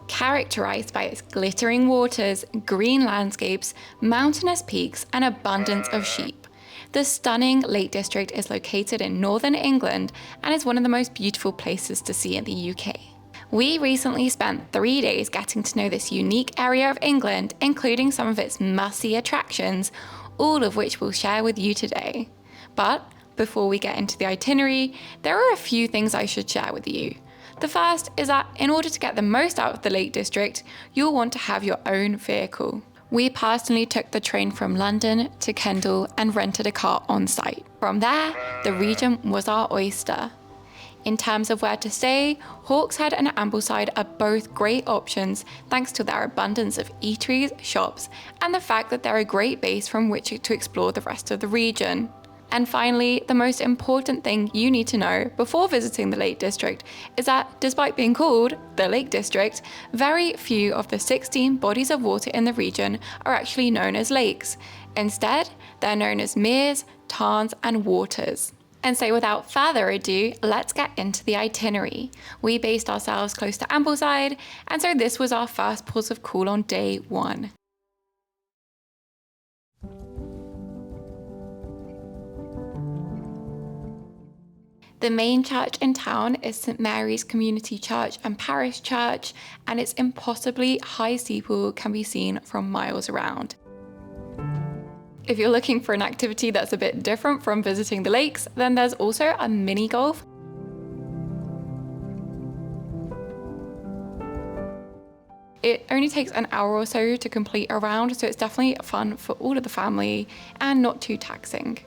characterized by its glittering waters, green landscapes, mountainous peaks, and abundance of sheep. The stunning Lake District is located in northern England and is one of the most beautiful places to see in the UK. We recently spent 3 days getting to know this unique area of England, including some of its must-see attractions, all of which we'll share with you today. But before we get into the itinerary, there are a few things I should share with you. The first is that in order to get the most out of the Lake District, you'll want to have your own vehicle. We personally took the train from London to Kendal and rented a car on site. From there, the region was our oyster. In terms of where to stay, Hawkshead and Ambleside are both great options thanks to their abundance of eateries, shops, and the fact that they're a great base from which to explore the rest of the region. And finally, the most important thing you need to know before visiting the Lake District is that despite being called the Lake District, very few of the 16 bodies of water in the region are actually known as lakes. Instead, they're known as meres, tarns, and waters. And so without further ado, let's get into the itinerary. We based ourselves close to Ambleside, and so this was our first port of call on day 1. The main church in town is St Mary's Community Church and Parish Church, and its impossibly high steeple can be seen from miles around. If you're looking for an activity that's a bit different from visiting the lakes, then there's also a mini golf. It only takes an hour or so to complete a round, so it's definitely fun for all of the family and not too taxing.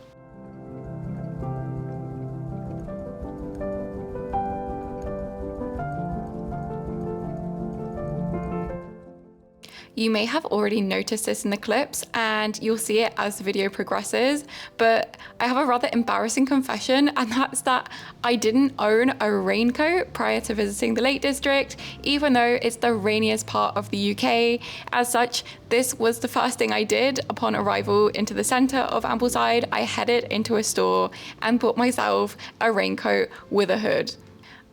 You may have already noticed this in the clips and you'll see it as the video progresses, but I have a rather embarrassing confession, and that's that I didn't own a raincoat prior to visiting the Lake District, even though it's the rainiest part of the UK. As such, this was the first thing I did upon arrival into the centre of Ambleside. I headed into a store and bought myself a raincoat with a hood.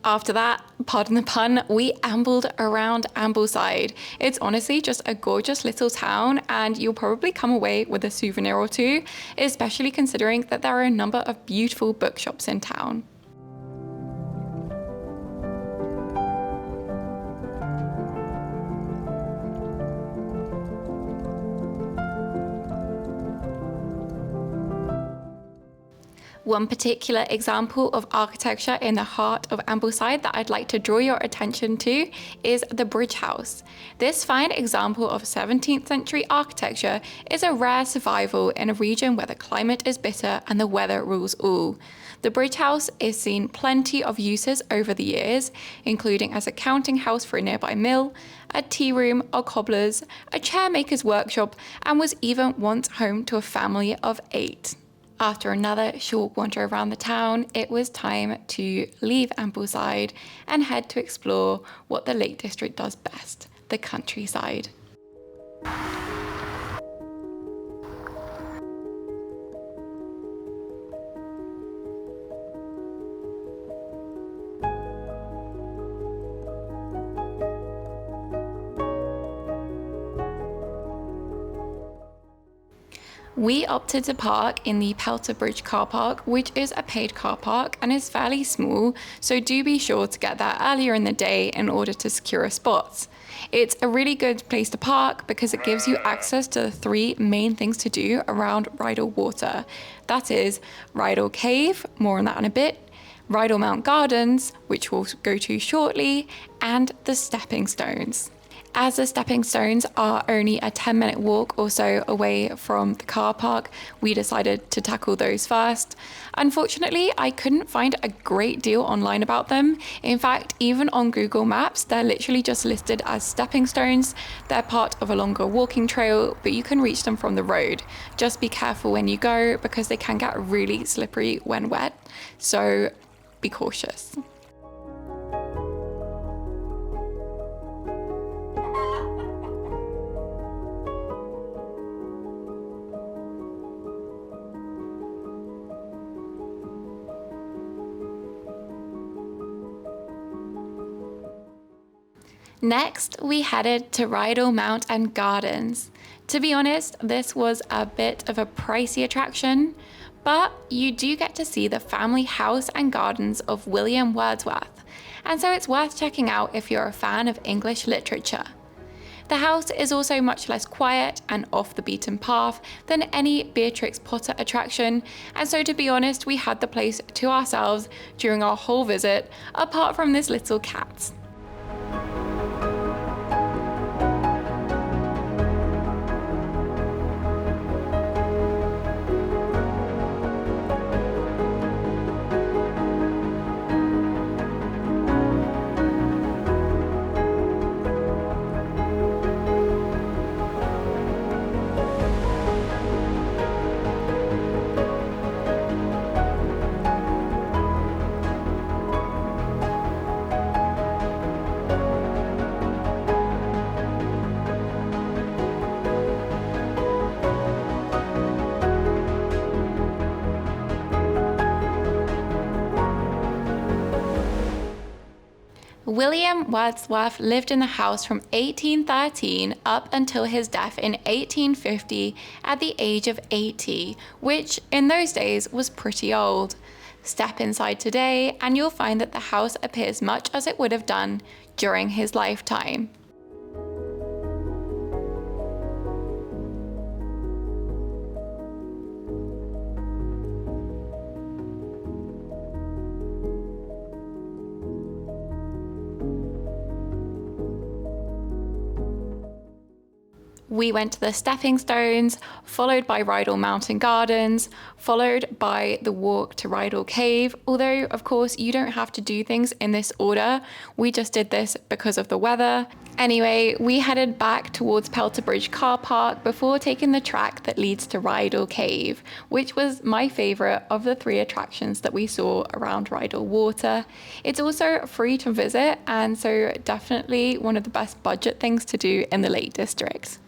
After that, pardon the pun, we ambled around Ambleside. It's honestly just a gorgeous little town, and you'll probably come away with a souvenir or two, especially considering that there are a number of beautiful bookshops in town. One particular example of architecture in the heart of Ambleside that I'd like to draw your attention to is the Bridge House. This fine example of 17th century architecture is a rare survival in a region where the climate is bitter and the weather rules all. The Bridge House has seen plenty of uses over the years, including as a counting house for a nearby mill, a tea room, a cobbler's, a chairmaker's workshop, and was even once home to a family of 8. After another short wander around the town, it was time to leave Ambleside and head to explore what the Lake District does best, the countryside. We opted to park in the Pelter Bridge car park, which is a paid car park and is fairly small, so do be sure to get there earlier in the day in order to secure a spot. It's a really good place to park because it gives you access to the 3 main things to do around Rydal Water. That is Rydal Cave, more on that in a bit, Rydal Mount Gardens, which we'll go to shortly, and the Stepping Stones. As the stepping stones are only a 10-minute walk or so away from the car park, we decided to tackle those first. Unfortunately, I couldn't find a great deal online about them. In fact, even on Google Maps, they're literally just listed as stepping stones. They're part of a longer walking trail, but you can reach them from the road. Just be careful when you go because they can get really slippery when wet, so be cautious. Next, we headed to Rydal Mount and Gardens. To be honest, this was a bit of a pricey attraction, but you do get to see the family house and gardens of William Wordsworth, and so it's worth checking out if you're a fan of English literature. The house is also much less quiet and off the beaten path than any Beatrix Potter attraction, and so to be honest, we had the place to ourselves during our whole visit, apart from this little cat. William Wordsworth lived in the house from 1813 up until his death in 1850 at the age of 80, which in those days was pretty old. Step inside today and you'll find that the house appears much as it would have done during his lifetime. We went to the stepping stones, followed by Rydal Mount and Gardens, followed by the walk to Rydal Cave, although of course you don't have to do things in this order, we just did this because of the weather. Anyway, we headed back towards Pelter Bridge car park before taking the track that leads to Rydal Cave, which was my favourite of the 3 attractions that we saw around Rydal Water. It's also free to visit, and so definitely one of the best budget things to do in the Lake District.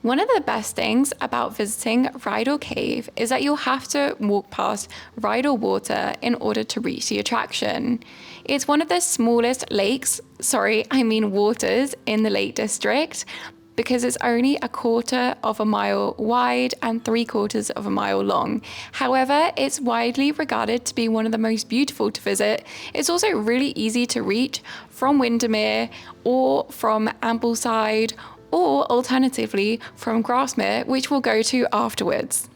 One of the best things about visiting Rydal Cave is that you'll have to walk past Rydal Water in order to reach the attraction. It's one of the smallest waters in the Lake District because it's only 1/4 of a mile wide and 3/4 of a mile long. However, it's widely regarded to be one of the most beautiful to visit. It's also really easy to reach from Windermere or from Ambleside, or alternatively from Grasmere, which we'll go to afterwards.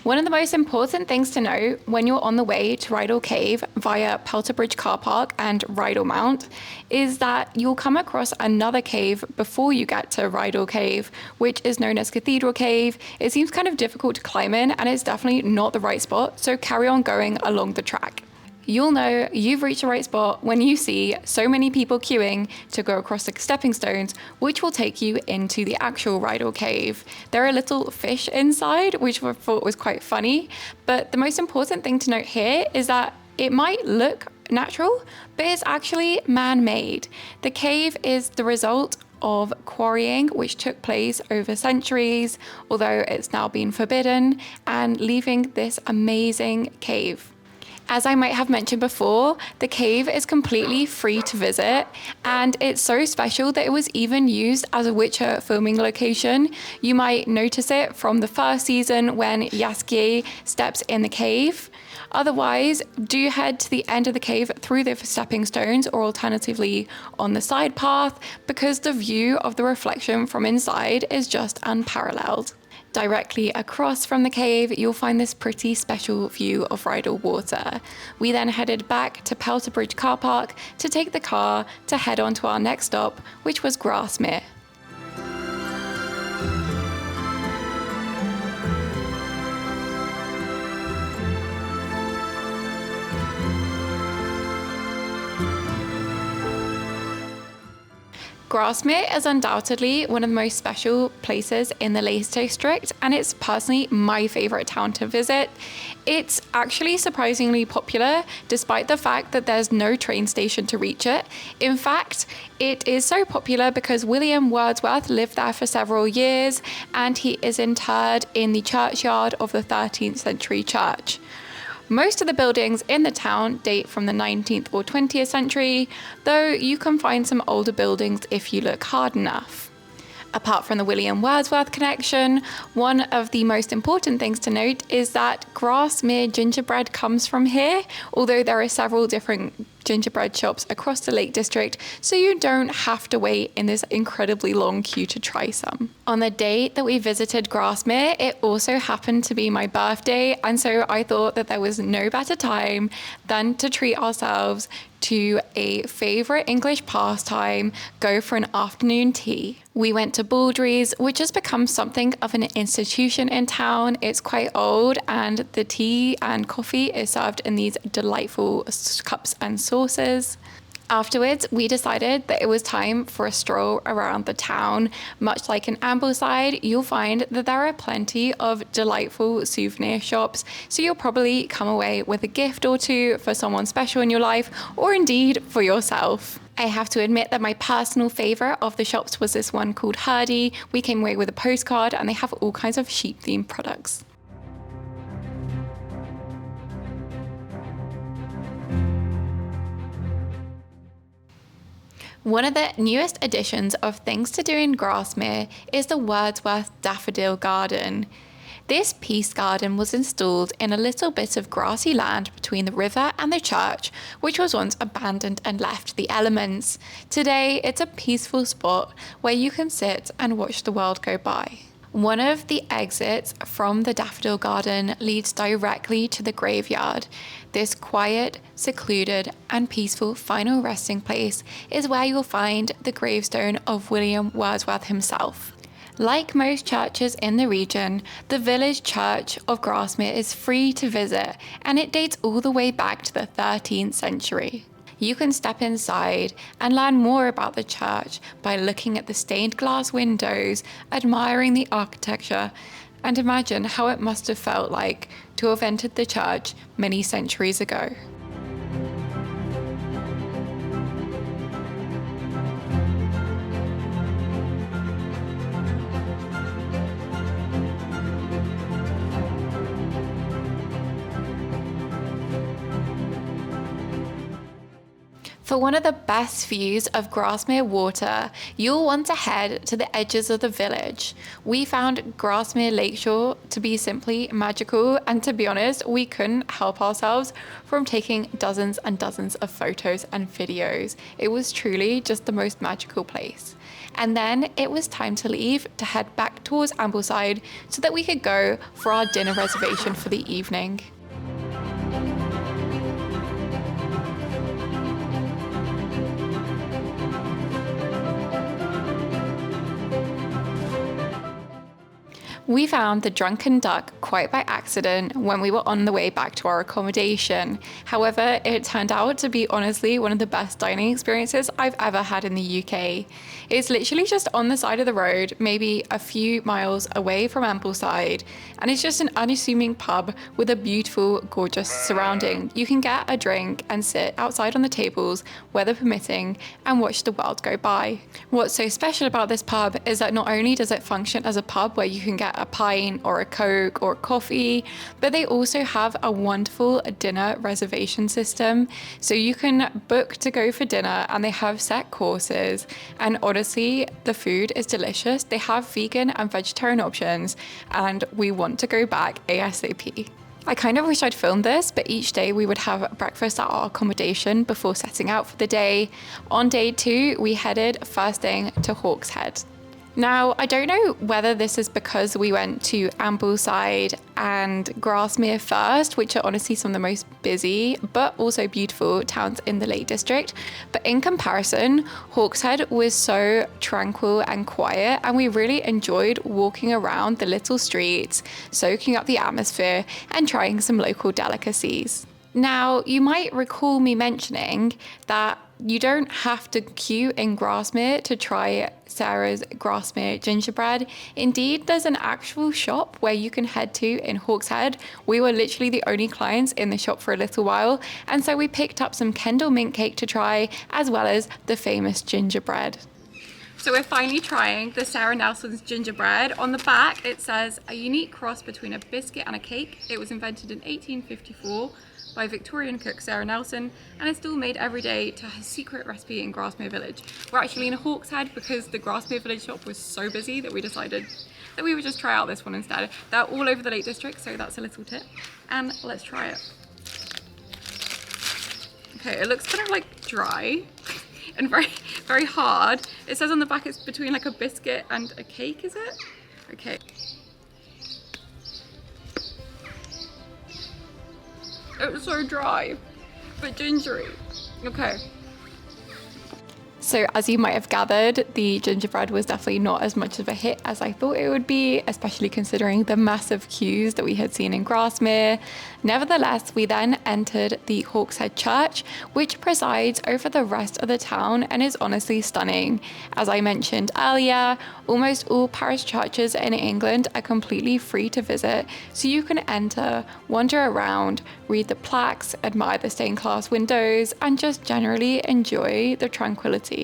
One of the most important things to know when you're on the way to Rydal Cave via Pelter Bridge car park and Rydal Mount is that you'll come across another cave before you get to Rydal Cave, which is known as Cathedral Cave. It seems kind of difficult to climb in and it's definitely not the right spot, so carry on going along the track. You'll know you've reached the right spot when you see so many people queuing to go across the stepping stones, which will take you into the actual Rydal Cave. There are little fish inside, which I thought was quite funny, but the most important thing to note here is that it might look natural, but it's actually man-made. The cave is the result of quarrying which took place over centuries, although it's now been forbidden, and leaving this amazing cave. As I might have mentioned before, the cave is completely free to visit, and it's so special that it was even used as a Witcher filming location. You might notice it from the first season when Jaskier steps in the cave. Otherwise, do head to the end of the cave through the stepping stones or alternatively on the side path, because the view of the reflection from inside is just unparalleled. Directly across from the cave, you'll find this pretty special view of Rydal Water. We then headed back to Pelter Bridge car park to take the car to head on to our next stop, which was Grasmere. Grasmere is undoubtedly one of the most special places in the Lake District, and it's personally my favourite town to visit. It's actually surprisingly popular, despite the fact that there's no train station to reach it. In fact, it is so popular because William Wordsworth lived there for several years, and he is interred in the churchyard of the 13th century church. Most of the buildings in the town date from the 19th or 20th century, though you can find some older buildings if you look hard enough. Apart from the William Wordsworth connection, one of the most important things to note is that Grasmere gingerbread comes from here, although there are several different gingerbread shops across the Lake District, so you don't have to wait in this incredibly long queue to try some. On the day that we visited Grasmere, it also happened to be my birthday, and so I thought that there was no better time than to treat ourselves to a favourite English pastime, go for an afternoon tea. We went to Baldry's, which has become something of an institution in town. It's quite old, and the tea and coffee is served in these delightful cups and saucers. Afterwards, we decided that it was time for a stroll around the town. Much like in Ambleside, you'll find that there are plenty of delightful souvenir shops, so you'll probably come away with a gift or two for someone special in your life, or indeed for yourself. I have to admit that my personal favourite of the shops was this one called Hurdy. We came away with a postcard, and they have all kinds of sheep-themed products. One of the newest additions of things to do in Grasmere is the Wordsworth Daffodil Garden. This peace garden was installed in a little bit of grassy land between the river and the church, which was once abandoned and left to the elements. Today, it's a peaceful spot where you can sit and watch the world go by. One of the exits from the Daffodil Garden leads directly to the graveyard. This quiet, secluded, and peaceful final resting place is where you'll find the gravestone of William Wordsworth himself. Like most churches in the region, the village church of Grasmere is free to visit, and it dates all the way back to the 13th century. You can step inside and learn more about the church by looking at the stained glass windows, admiring the architecture, and imagine how it must have felt like to have entered the church many centuries ago. For one of the best views of Grasmere water, you'll want to head to the edges of the village. We found Grasmere Lakeshore to be simply magical, and to be honest, we couldn't help ourselves from taking dozens and dozens of photos and videos. It was truly just the most magical place. And then it was time to leave to head back towards Ambleside so that we could go for our dinner reservation for the evening. We found the Drunken Duck quite by accident when we were on the way back to our accommodation. However, it turned out to be honestly one of the best dining experiences I've ever had in the UK. It's literally just on the side of the road, maybe a few miles away from Ambleside, and it's just an unassuming pub with a beautiful, gorgeous surrounding. You can get a drink and sit outside on the tables, weather permitting, and watch the world go by. What's so special about this pub is that not only does it function as a pub where you can get a pint or a Coke or a coffee, but they also have a wonderful dinner reservation system. So you can book to go for dinner, and they have set courses, and honestly, the food is delicious. They have vegan and vegetarian options, and we want to go back ASAP. I kind of wish I'd filmed this, but each day we would have breakfast at our accommodation before setting out for the day. On day 2, we headed first thing to Hawkshead. Now, I don't know whether this is because we went to Ambleside and Grasmere first, which are honestly some of the most busy but also beautiful towns in the Lake District. But in comparison, Hawkshead was so tranquil and quiet, and we really enjoyed walking around the little streets, soaking up the atmosphere and trying some local delicacies. Now, you might recall me mentioning that you don't have to queue in Grasmere to try Sarah's Grasmere gingerbread. Indeed, there's an actual shop where you can head to in Hawkshead. We were literally the only clients in the shop for a little while, and so we picked up some Kendal mint cake to try, as well as the famous gingerbread. So we're finally trying the Sarah Nelson's gingerbread. On the back it says, a unique cross between a biscuit and a cake. It was invented in 1854 by Victorian cook Sarah Nelson and is still made every day to her secret recipe in Grasmere Village. We're actually in Hawkshead because the Grasmere Village shop was so busy that we decided that we would just try out this one instead. They're all over the Lake District, so that's a little tip. And let's try it. Okay, it looks kind of like dry and very, very hard. It says on the back it's between like a biscuit and a cake, is it? Okay. It's so dry, but gingery. Okay. So as you might have gathered, the gingerbread was definitely not as much of a hit as I thought it would be, especially considering the massive queues that we had seen in Grasmere. Nevertheless, we then entered the Hawkshead Church, which presides over the rest of the town and is honestly stunning. As I mentioned earlier, almost all parish churches in England are completely free to visit, so you can enter, wander around, read the plaques, admire the stained glass windows, and just generally enjoy the tranquility.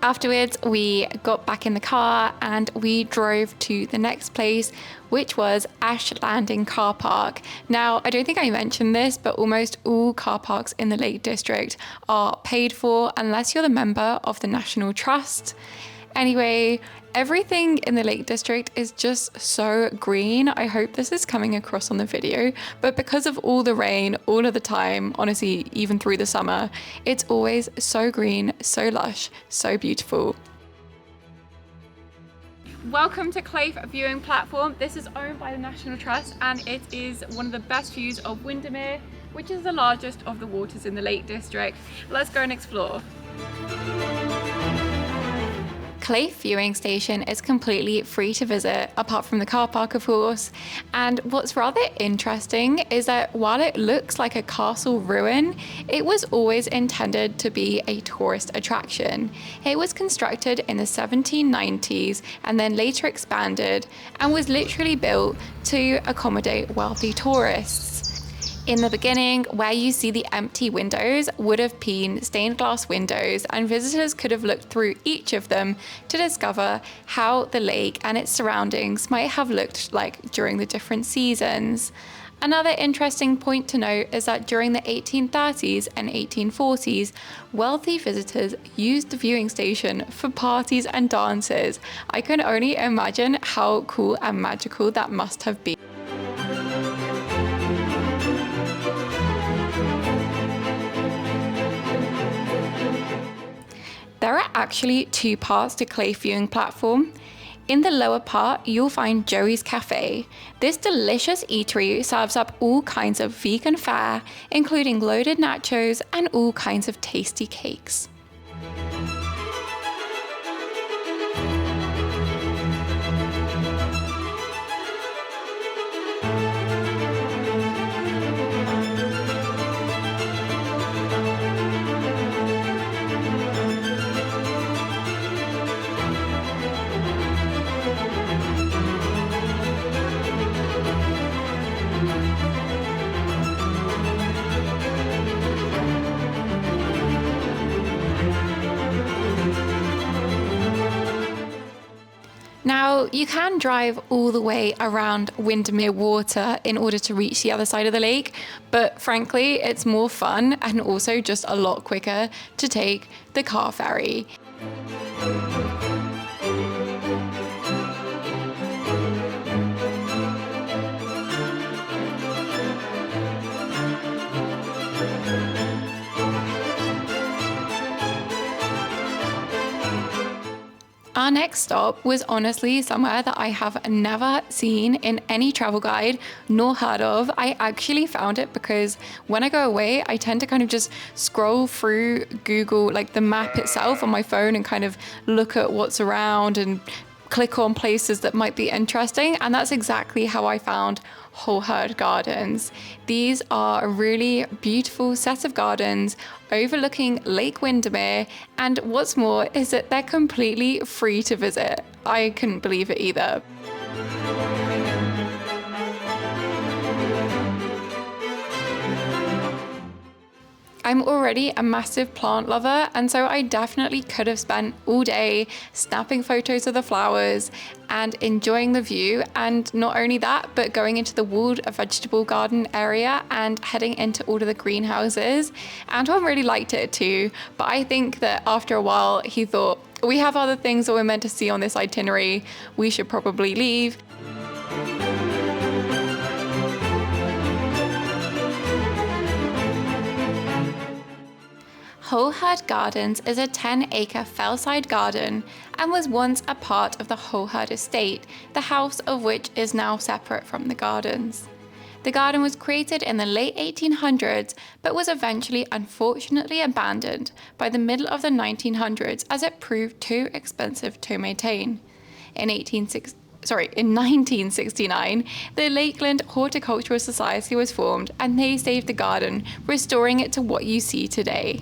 Afterwards, we got back in the car and we drove to the next place, which was Ash Landing Car Park. Now, I don't think I mentioned this, but almost all car parks in the Lake District are paid for unless you're the member of the National Trust. Anyway, everything in the Lake District is just so green. I hope this is coming across on the video, but because of all the rain all of the time, honestly, even through the summer, it's always so green, so lush, so beautiful. Welcome to Claife viewing platform. This is owned by the National Trust and it is one of the best views of Windermere, which is the largest of the waters in the Lake District. Let's go and explore. Claife viewing station is completely free to visit, apart from the car park of course, and what's rather interesting is that while it looks like a castle ruin, it was always intended to be a tourist attraction. It was constructed in the 1790s and then later expanded and was literally built to accommodate wealthy tourists. In the beginning, where you see the empty windows would have been stained glass windows, and visitors could have looked through each of them to discover how the lake and its surroundings might have looked like during the different seasons. Another interesting point to note is that during the 1830s and 1840s, wealthy visitors used the viewing station for parties and dances. I can only imagine how cool and magical that must have been. There are actually two parts to Claife viewing platform. In the lower part, you'll find Joey's Cafe. This delicious eatery serves up all kinds of vegan fare, including loaded nachos and all kinds of tasty cakes. Now, you can drive all the way around Windermere Water in order to reach the other side of the lake, but frankly, it's more fun and also just a lot quicker to take the car ferry. Our next stop was honestly somewhere that I have never seen in any travel guide nor heard of. I actually found it because when I go away, I tend to kind of just scroll through Google, like the map itself on my phone, and kind of look at what's around and click on places that might be interesting, and that's exactly how I found Holehird Gardens. These are a really beautiful set of gardens overlooking Lake Windermere, and what's more is that they're completely free to visit. I couldn't believe it either. I'm already a massive plant lover, and so I definitely could have spent all day snapping photos of the flowers and enjoying the view, and not only that, but going into the walled vegetable garden area and heading into all of the greenhouses. Antoine really liked it too, but I think that after a while he thought, we have other things that we're meant to see on this itinerary, we should probably leave. Holehird Gardens is a 10-acre fellside garden and was once a part of the Holehird estate, the house of which is now separate from the gardens. The garden was created in the late 1800s, but was eventually unfortunately abandoned by the middle of the 1900s as it proved too expensive to maintain. In 1969, the Lakeland Horticultural Society was formed, and they saved the garden, restoring it to what you see today.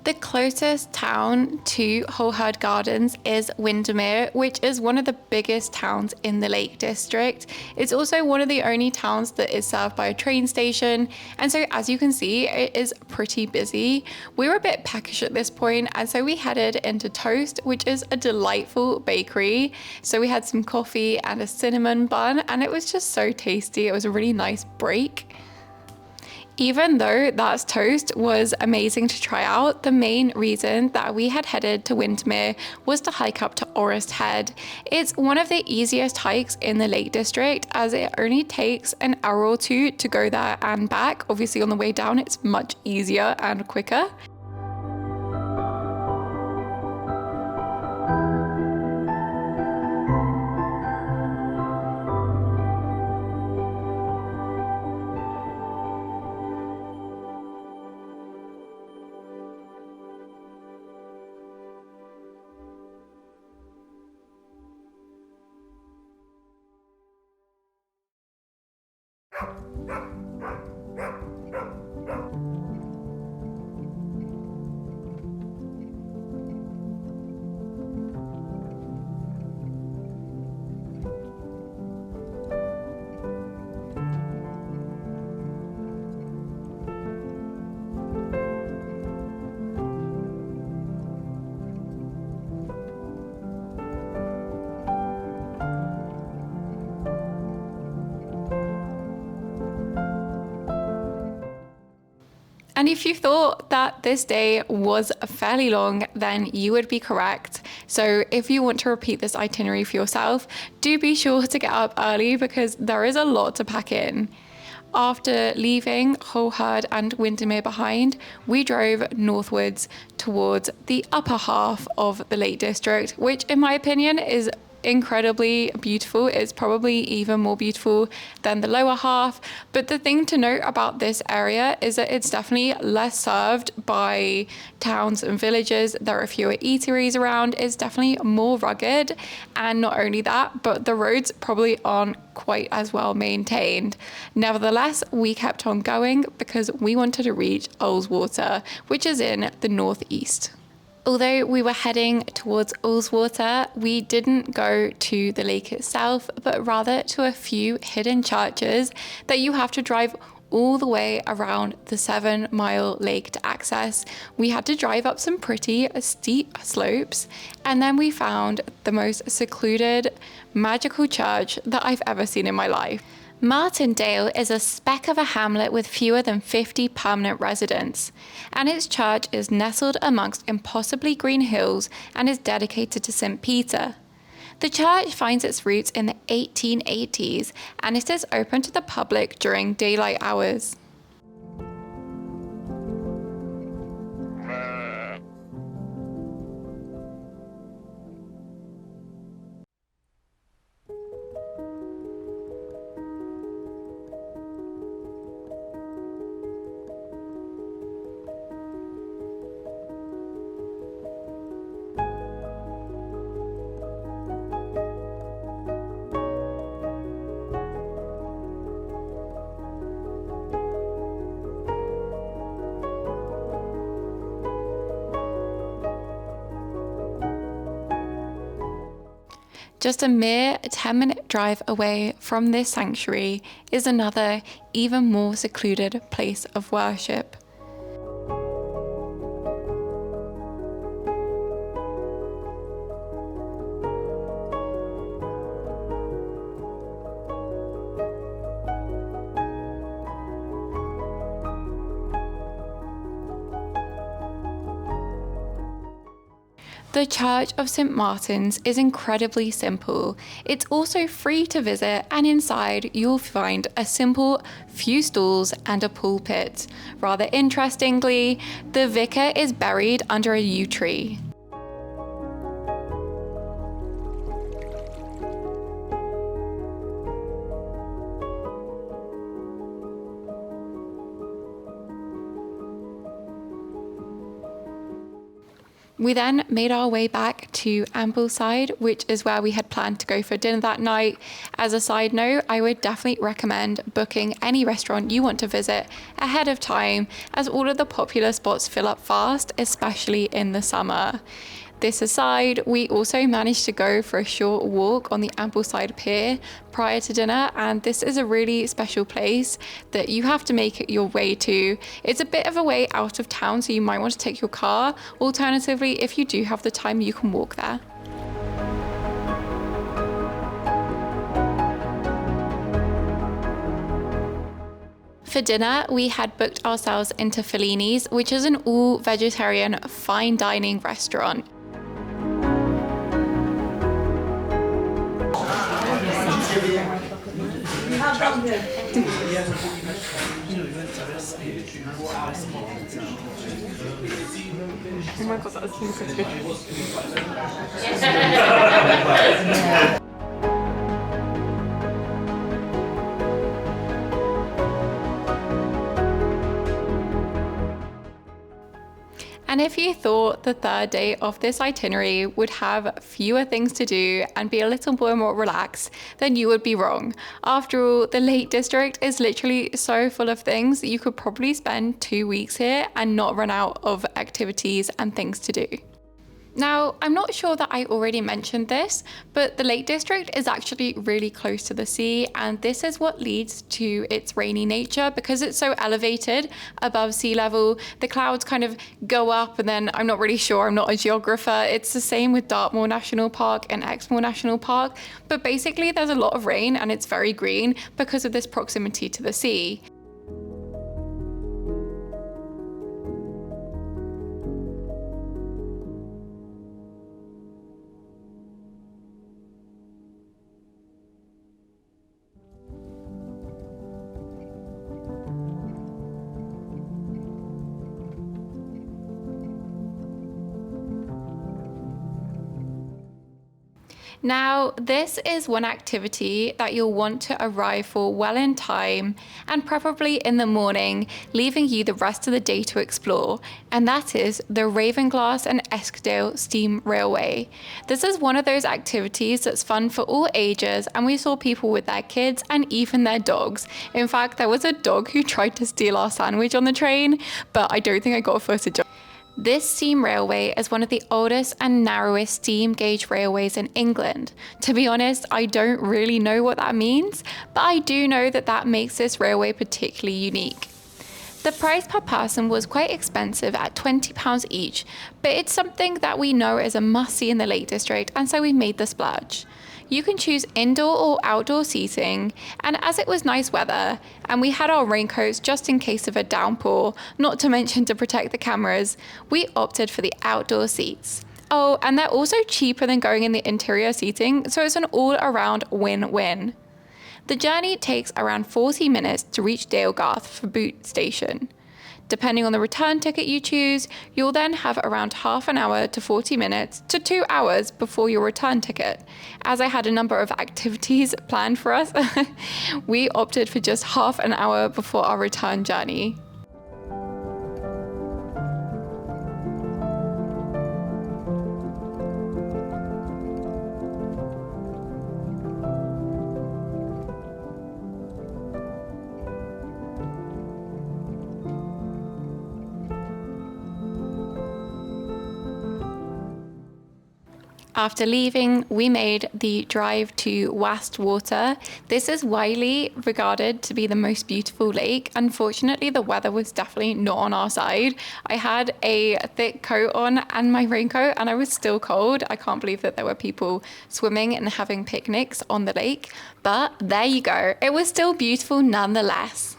The closest town to Holehird Gardens is Windermere, which is one of the biggest towns in the Lake District. It's also one of the only towns that is served by a train station, and so as you can see, it is pretty busy. We were a bit peckish at this point, and so we headed into Toast, which is a delightful bakery. So we had some coffee and a cinnamon bun, and it was just so tasty. It was a really nice break. Even though that toast was amazing to try out, the main reason that we had headed to Windermere was to hike up to Orris Head. It's one of the easiest hikes in the Lake District, as it only takes an hour or two to go there and back. Obviously on the way down it's much easier and quicker. And if you thought that this day was fairly long, then you would be correct. So if you want to repeat this itinerary for yourself, do be sure to get up early because there is a lot to pack in. After leaving Holehird and Windermere behind, we drove northwards towards the upper half of the Lake District, which in my opinion is incredibly beautiful. It's probably even more beautiful than the lower half, but the thing to note about this area is that it's definitely less served by towns and villages. There are fewer eateries around. It's definitely more rugged, and not only that, but the roads probably aren't quite as well maintained. Nevertheless, we kept on going because we wanted to reach Ullswater, which is in the northeast. Although we were heading towards Ullswater, we didn't go to the lake itself, but rather to a few hidden churches that you have to drive all the way around the 7-mile lake to access. We had to drive up some pretty steep slopes, and then we found the most secluded, magical church that I've ever seen in my life. Martindale is a speck of a hamlet with fewer than 50 permanent residents, and its church is nestled amongst impossibly green hills and is dedicated to St. Peter. The church finds its roots in the 1880s, and it is open to the public during daylight hours. Just a mere 10-minute drive away from this sanctuary is another, even more secluded place of worship. The Church of St. Martin's is incredibly simple. It's also free to visit, and inside you'll find a simple few stalls and a pulpit. Rather interestingly, the vicar is buried under a yew tree. We then made our way back to Ambleside, which is where we had planned to go for dinner that night. As a side note, I would definitely recommend booking any restaurant you want to visit ahead of time, as all of the popular spots fill up fast, especially in the summer. This aside, we also managed to go for a short walk on the Ambleside Pier prior to dinner, and this is a really special place that you have to make it your way to. It's a bit of a way out of town, so you might want to take your car. Alternatively, if you do have the time, you can walk there. For dinner, we had booked ourselves into Fellinis, which is an all-vegetarian fine dining restaurant. Oh my god, that seems such a good. And if you thought the third day of this itinerary would have fewer things to do and be a little more relaxed, then you would be wrong. After all, the Lake District is literally so full of things that you could probably spend 2 weeks here and not run out of activities and things to do. Now, I'm not sure that I already mentioned this, but the Lake District is actually really close to the sea, and this is what leads to its rainy nature. Because it's so elevated above sea level, the clouds kind of go up, and then I'm not really sure, I'm not a geographer. It's the same with Dartmoor National Park and Exmoor National Park, but basically there's a lot of rain and it's very green because of this proximity to the sea. Now, this is one activity that you'll want to arrive for well in time, and preferably in the morning, leaving you the rest of the day to explore, and that is the Ravenglass and Eskdale Steam Railway. This is one of those activities that's fun for all ages, and we saw people with their kids and even their dogs. In fact, there was a dog who tried to steal our sandwich on the train, but I don't think I got footage of. This steam railway is one of the oldest and narrowest steam gauge railways in England. To be honest, I don't really know what that means, but I do know that that makes this railway particularly unique. The price per person was quite expensive at £20 each, but it's something that we know is a must-see in the Lake District, and so we made the splurge. You can choose indoor or outdoor seating, and as it was nice weather, and we had our raincoats just in case of a downpour, not to mention to protect the cameras, we opted for the outdoor seats. Oh, and they're also cheaper than going in the interior seating, so it's an all-around win-win. The journey takes around 40 minutes to reach Dalegarth for Boot Station. Depending on the return ticket you choose, you'll then have around half an hour to 40 minutes to 2 hours before your return ticket. As I had a number of activities planned for us, we opted for just half an hour before our return journey. After leaving, we made the drive to Wast Water. This is widely regarded to be the most beautiful lake. Unfortunately, the weather was definitely not on our side. I had a thick coat on and my raincoat and I was still cold. I can't believe that there were people swimming and having picnics on the lake, but there you go. It was still beautiful nonetheless.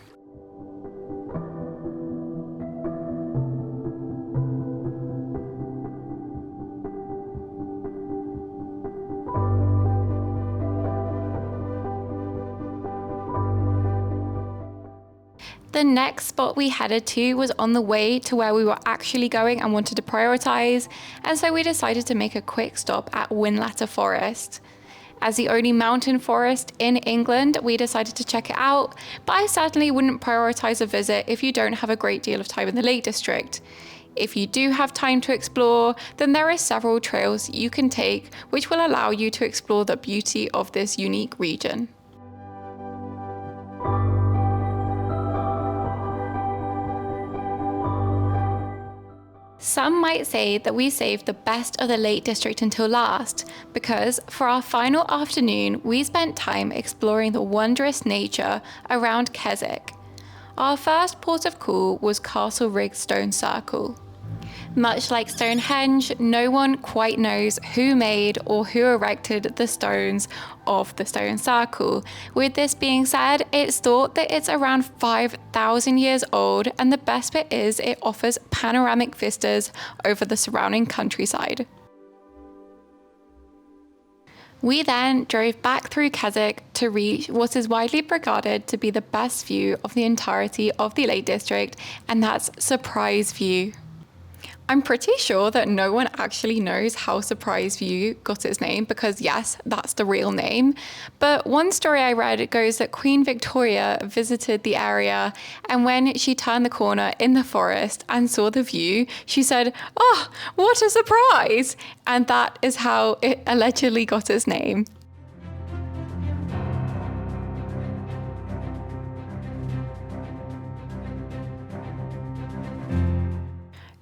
The next spot we headed to was on the way to where we were actually going and wanted to prioritize, and so we decided to make a quick stop at Windlatter Forest. As the only mountain forest in England, we decided to check it out, but I certainly wouldn't prioritize a visit if you don't have a great deal of time in the Lake District. If you do have time to explore, then there are several trails you can take which will allow you to explore the beauty of this unique region. Some might say that we saved the best of the Lake District until last, because for our final afternoon, we spent time exploring the wondrous nature around Keswick. Our first port of call was Castle Rigg Stone Circle. Much like Stonehenge, no one quite knows who made or who erected the stones of the stone circle. With this being said, it's thought that it's around 5,000 years old, and the best bit is it offers panoramic vistas over the surrounding countryside. We then drove back through Keswick to reach what is widely regarded to be the best view of the entirety of the Lake District, and that's Surprise View. I'm pretty sure that no one actually knows how Surprise View got its name, because yes, that's the real name. But one story I read goes that Queen Victoria visited the area, and when she turned the corner in the forest and saw the view, she said, "Oh, what a surprise!" And that is how it allegedly got its name.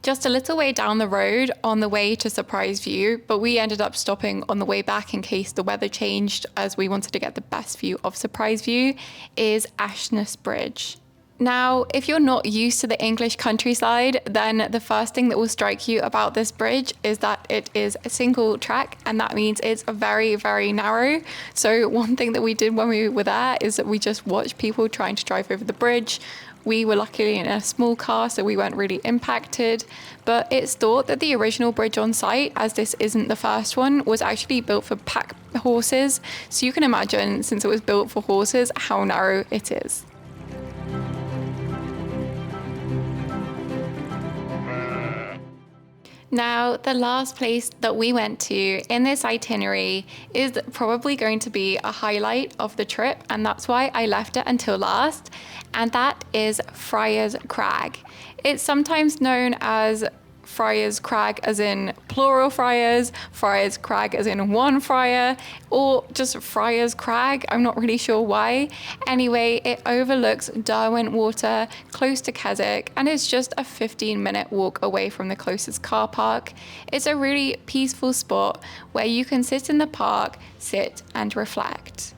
Just a little way down the road on the way to Surprise View, but we ended up stopping on the way back in case the weather changed, as we wanted to get the best view of Surprise View, is Ashness Bridge. Now, if you're not used to the English countryside, then the first thing that will strike you about this bridge is that it is a single track, and that means it's very, very narrow. So one thing that we did when we were there is that we just watched people trying to drive over the bridge. We were luckily in a small car, so we weren't really impacted, but it's thought that the original bridge on site, as this isn't the first one, was actually built for pack horses. So you can imagine, since it was built for horses, how narrow it is. Now, the last place that we went to in this itinerary is probably going to be a highlight of the trip, and that's why I left it until last, and that is Friars Crag. It's sometimes known as Friars Crag as in plural friars, Friars Crag as in one friar, or just Friars Crag. I'm not really sure why. Anyway, it overlooks Derwent Water, close to Keswick, and it's just a 15-minute walk away from the closest car park. It's a really peaceful spot where you can sit in the park, sit and reflect.